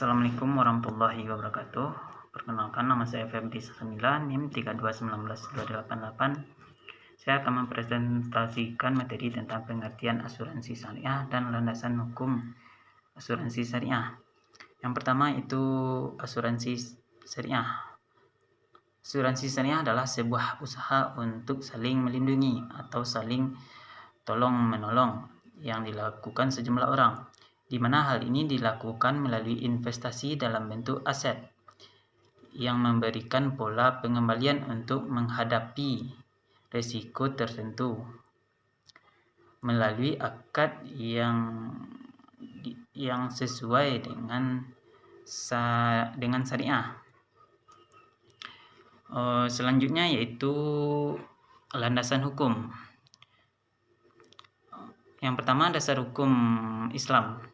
Assalamualaikum warahmatullahi wabarakatuh. Perkenalkan, nama saya Febri Sasamila, NIM 3219288. Saya akan mempresentasikan materi tentang pengertian asuransi syariah dan landasan hukum asuransi syariah. Yang pertama itu asuransi syariah. Asuransi syariah adalah sebuah usaha untuk saling melindungi atau saling tolong-menolong yang dilakukan sejumlah orang, di mana hal ini dilakukan melalui investasi dalam bentuk aset yang memberikan pola pengembalian untuk menghadapi risiko tertentu melalui akad yang sesuai dengan syariah. Selanjutnya yaitu landasan hukum. Yang pertama, dasar hukum Islam.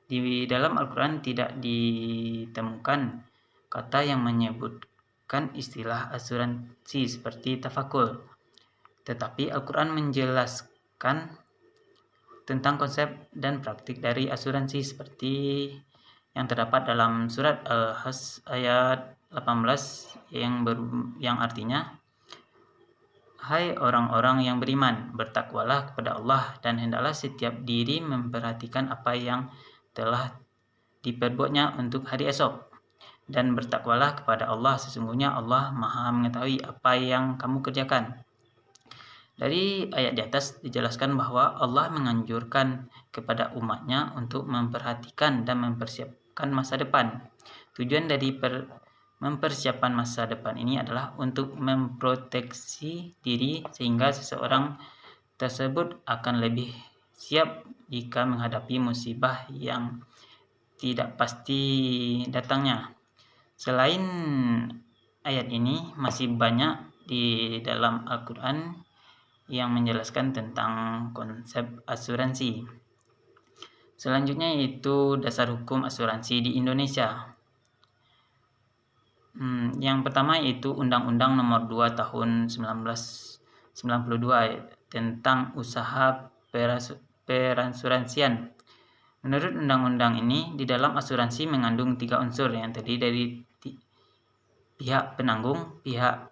Di dalam Al-Quran tidak ditemukan kata yang menyebutkan istilah asuransi seperti tafakul. Tetapi Al-Quran menjelaskan tentang konsep dan praktik dari asuransi seperti yang terdapat dalam surat Al-Has ayat 18 yang artinya, "Hai orang-orang yang beriman, bertakwalah kepada Allah dan hendaklah setiap diri memperhatikan apa yang telah diperbuatnya untuk hari esok. Dan bertakwalah kepada Allah, sesungguhnya Allah Maha mengetahui apa yang kamu kerjakan." Dari ayat di atas dijelaskan bahwa Allah menganjurkan kepada umatnya untuk memperhatikan dan mempersiapkan masa depan. Tujuan dari mempersiapkan masa depan ini adalah untuk memproteksi diri sehingga seseorang tersebut akan lebih siap jika menghadapi musibah yang tidak pasti datangnya. Selain ayat ini, masih banyak di dalam Al-Quran yang menjelaskan tentang konsep asuransi. Selanjutnya yaitu dasar hukum asuransi di Indonesia. Yang pertama yaitu Undang-Undang Nomor 2 Tahun 1992 tentang usaha perasuransian. Menurut undang-undang ini, di dalam asuransi mengandung 3 unsur yang terdiri dari pihak penanggung, pihak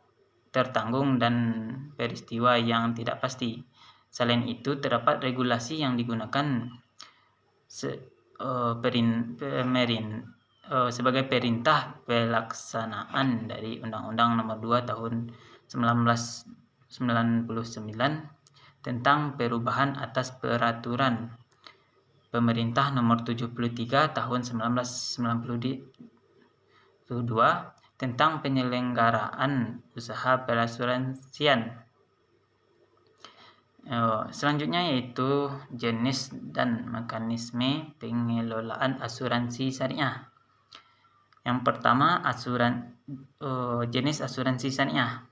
tertanggung, dan peristiwa yang tidak pasti. Selain itu, terdapat regulasi yang digunakan sebagai perintah pelaksanaan dari Undang-Undang Nomor 2 Tahun 1999 tentang perubahan atas peraturan Pemerintah Nomor 73 Tahun 1992 tentang penyelenggaraan usaha perasuransian. Selanjutnya yaitu jenis dan mekanisme pengelolaan asuransi syariah. Yang pertama, jenis asuransi syariah.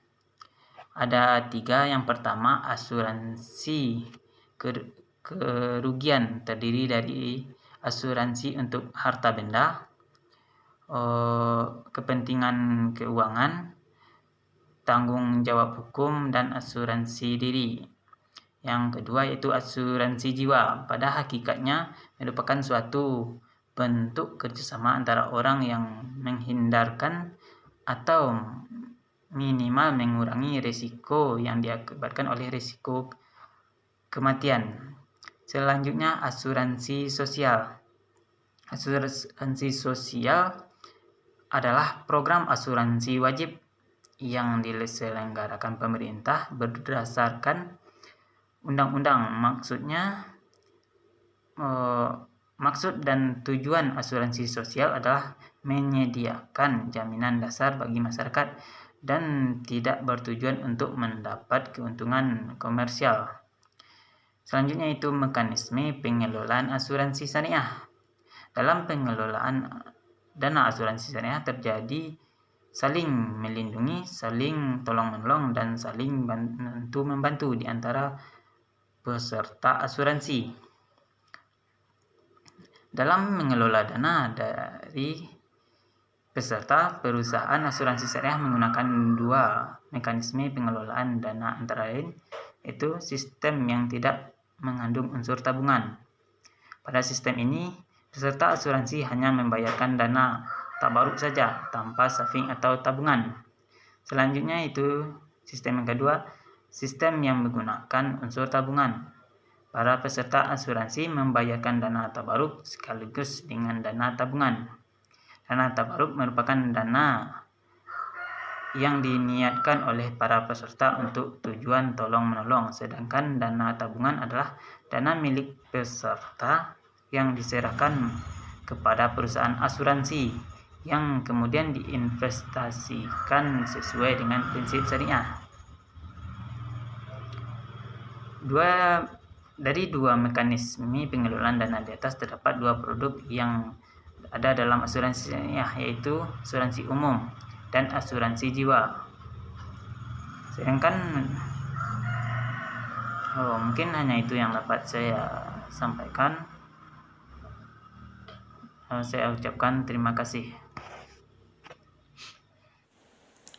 Ada 3. Yang pertama, asuransi kerugian, terdiri dari asuransi untuk harta benda, kepentingan keuangan, tanggung jawab hukum, dan asuransi diri. Yang kedua yaitu asuransi jiwa. Pada hakikatnya merupakan suatu bentuk kerjasama antara orang yang menghindarkan atau minimal mengurangi risiko yang diakibatkan oleh risiko kematian. Selanjutnya asuransi sosial. Asuransi sosial adalah program asuransi wajib yang diselenggarakan pemerintah berdasarkan undang-undang. Maksud dan tujuan asuransi sosial adalah menyediakan jaminan dasar bagi masyarakat dan tidak bertujuan untuk mendapat keuntungan komersial. Selanjutnya itu mekanisme pengelolaan asuransi syariah. Dalam pengelolaan dana asuransi syariah terjadi saling melindungi, saling tolong-menolong, dan saling bantu-membantu di antara peserta asuransi. Dalam mengelola dana dari peserta, perusahaan asuransi syariah menggunakan 2 mekanisme pengelolaan dana, antara lain yaitu sistem yang tidak mengandung unsur tabungan. Pada sistem ini, Peserta asuransi hanya membayarkan dana tabaruk saja tanpa saving atau tabungan. Selanjutnya itu sistem yang kedua, sistem yang menggunakan unsur tabungan. Para peserta asuransi membayarkan dana tabaruk sekaligus dengan dana tabungan. Dana tabaruk merupakan dana yang diniatkan oleh para peserta untuk tujuan tolong-menolong, sedangkan dana tabungan adalah dana milik peserta yang diserahkan kepada perusahaan asuransi yang kemudian diinvestasikan sesuai dengan prinsip syariah. Dari dua mekanisme pengelolaan dana di atas terdapat dua produk yang ada dalam asuransi syariah, yaitu asuransi umum dan asuransi jiwa. Sedangkan mungkin hanya itu yang dapat saya sampaikan. Saya ucapkan terima kasih.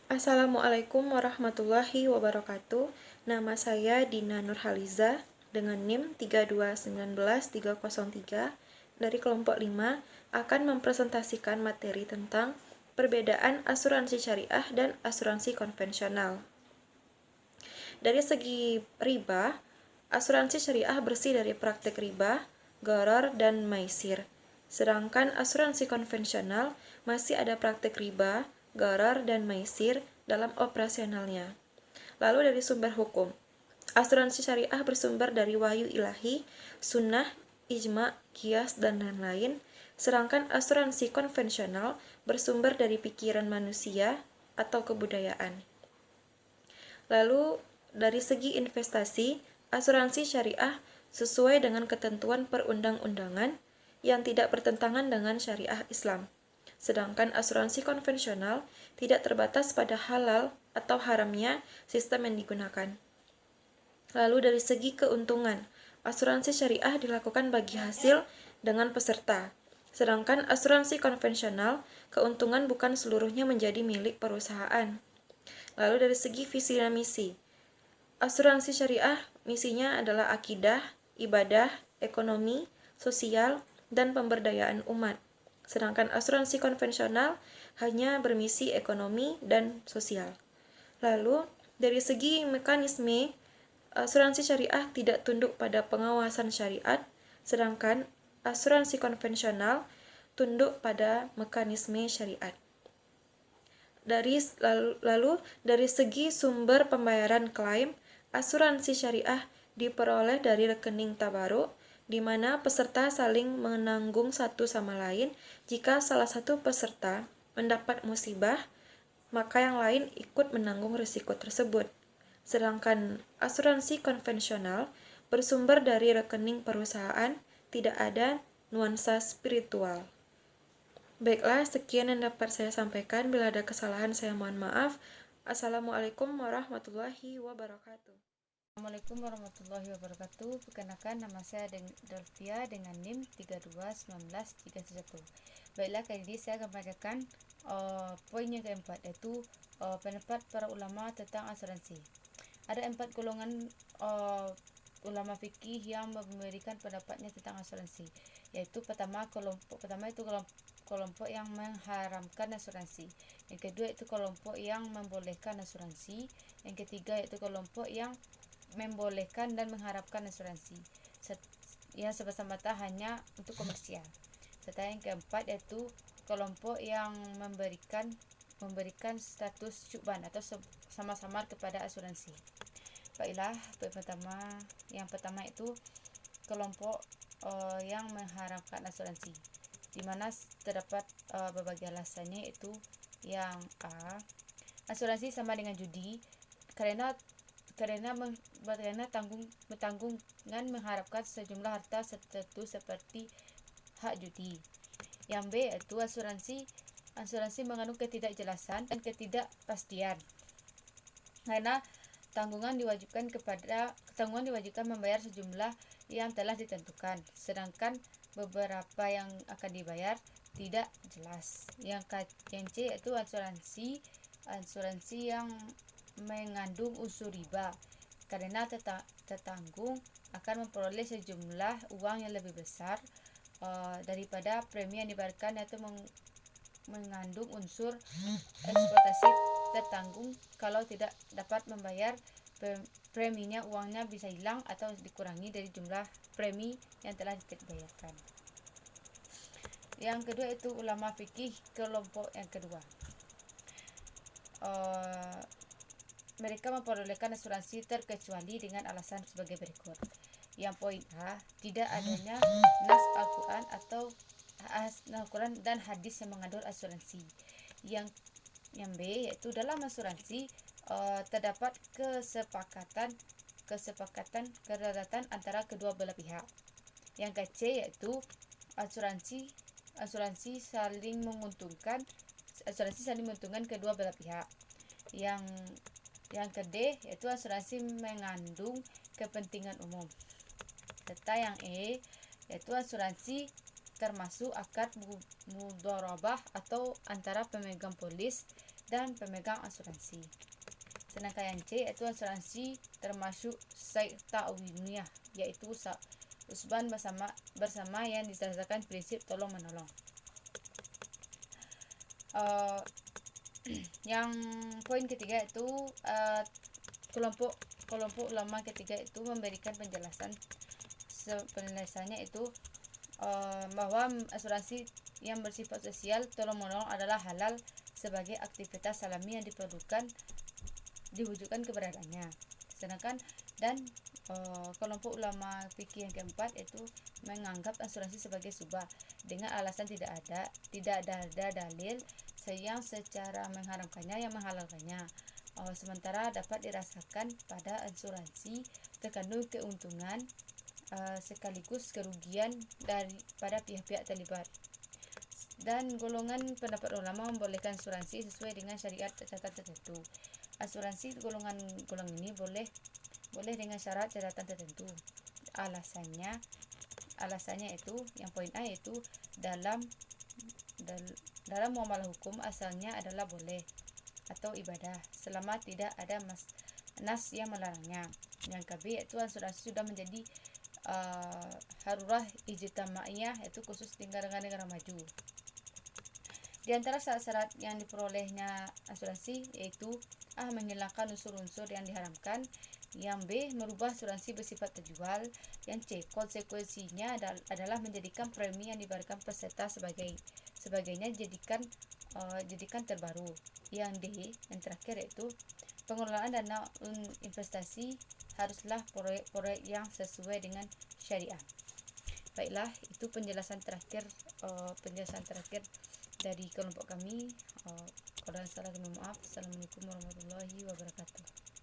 Assalamualaikum warahmatullahi wabarakatuh. Nama saya Dina Nurhaliza dengan NIM 3219303 dari kelompok 5 akan mempresentasikan materi tentang perbedaan asuransi syariah dan asuransi konvensional. Dari segi riba, asuransi syariah bersih dari praktek riba, gharar, dan maisir. Sedangkan asuransi konvensional masih ada praktek riba, gharar, dan maisir dalam operasionalnya. Lalu dari sumber hukum, asuransi syariah bersumber dari wahyu ilahi, sunnah, ijma, qiyas, dan lain-lain, sedangkan asuransi konvensional bersumber dari pikiran manusia atau kebudayaan. Lalu dari segi investasi, asuransi syariah sesuai dengan ketentuan perundang-undangan yang tidak bertentangan dengan syariah Islam. Sedangkan asuransi konvensional tidak terbatas pada halal atau haramnya sistem yang digunakan. Lalu dari segi keuntungan, asuransi syariah dilakukan bagi hasil dengan peserta. Sedangkan asuransi konvensional, keuntungan bukan seluruhnya menjadi milik perusahaan. Lalu dari segi visi dan misi, asuransi syariah misinya adalah akidah, ibadah, ekonomi, sosial, dan pemberdayaan umat. Sedangkan asuransi konvensional hanya bermisi ekonomi dan sosial. Lalu, dari segi mekanisme, asuransi syariah tidak tunduk pada pengawasan syariat, sedangkan asuransi konvensional tunduk pada mekanisme syariat. Lalu dari segi sumber pembayaran klaim, asuransi syariah diperoleh dari rekening tabaruk, di mana peserta saling menanggung satu sama lain. Jika salah satu peserta mendapat musibah, maka yang lain ikut menanggung risiko tersebut. Sedangkan asuransi konvensional bersumber dari rekening perusahaan, tidak ada nuansa spiritual. Baiklah, sekian yang dapat saya sampaikan. Bila ada kesalahan, saya mohon maaf. Assalamualaikum warahmatullahi wabarakatuh. Assalamualaikum warahmatullahi wabarakatuh. Perkenalkan, nama saya Delvia dengan NIM 3219311. Baiklah, kali ini saya akan bacakan poin yang keempat, yaitu pendapat para ulama tentang asuransi. Ada 4 golongan ulama fikih yang memberikan pendapatnya tentang asuransi, yaitu kelompok yang mengharamkan asuransi. Yang kedua itu kelompok yang membolehkan asuransi. Yang ketiga yaitu kelompok yang membolehkan dan mengharapkan asuransi yang semata-mata hanya untuk komersial. Serta yang keempat yaitu kelompok yang memberikan status syubhan atau sama-samar kepada asuransi. Baiklah, yang pertama itu kelompok yang mengharapkan asuransi, di mana terdapat berbagai alasannya, yaitu yang A, asuransi sama dengan judi karena tanggungan mengharapkan sejumlah harta tertentu seperti hak judi. Yang B yaitu asuransi mengandung ketidakjelasan dan ketidakpastian karena tanggungan diwajibkan membayar sejumlah yang telah ditentukan, sedangkan beberapa yang akan dibayar tidak jelas. Yang C yaitu asuransi yang mengandung unsur riba karena tertanggung akan memperoleh sejumlah uang yang lebih besar daripada premi yang dibayarkan, yaitu mengandung unsur eksploitasi tertanggung. Kalau tidak dapat membayar preminya, uangnya bisa hilang atau dikurangi dari jumlah premi yang telah dibayarkan. Yang kedua itu ulama fikih kelompok yang kedua. Mereka memperbolehkan asuransi terkecuali dengan alasan sebagai berikut. Yang poin A, tidak adanya nas Al-Quran atau Al-Quran dan hadis yang mengandung asuransi. Yang B, yaitu dalam asuransi terdapat kesepakatan kedaruratan antara kedua belah pihak. Yang C, yaitu asuransi saling menguntungkan kedua belah pihak. Yang D, yaitu asuransi mengandung kepentingan umum. Serta yang E, yaitu asuransi termasuk akad mudharabah atau antara pemegang polis dan pemegang asuransi. Sedangkan yang C, yaitu asuransi termasuk saik ta'winiyah, yaitu usban bersama yang didasarkan prinsip tolong menolong. Yang poin ketiga itu kelompok ulama ketiga itu memberikan penjelasannya itu bahwa asuransi yang bersifat sosial tolong menolong adalah halal sebagai aktivitas alami yang diwujudkan keberadaannya. Sedangkan kelompok ulama fikih yang keempat itu menganggap asuransi sebagai subah dengan alasan tidak ada dalil yang secara mengharamkannya yang menghalalkannya. Sementara dapat dirasakan pada asuransi terkandung keuntungan sekaligus kerugian pada pihak-pihak terlibat. Dan golongan pendapat ulama membolehkan asuransi sesuai dengan syariat catatan tertentu. Asuransi golongan ini boleh dengan syarat catatan tertentu. Alasannya itu yang poin A, yaitu dalam muamalah hukum asalnya adalah boleh atau ibadah selama tidak ada nas yang melarangnya. Yang KB, yaitu asuransi sudah menjadi harurah ijtamaiyah, yaitu khusus di negara maju. Di antara syarat yang diperolehnya asuransi yaitu A, menghilangkan unsur-unsur yang diharamkan. Yang B, merubah asuransi bersifat terjual. Yang C, konsekuensinya adalah menjadikan premi yang dibayarkan peserta sebagainya jadikan terbaru. Yang D, yang terakhir, yaitu pengelolaan dana investasi haruslah proyek yang sesuai dengan syariah. Baiklah, itu penjelasan terakhir dari kelompok kami. Kalau salah kami maaf. Assalamualaikum warahmatullahi wabarakatuh.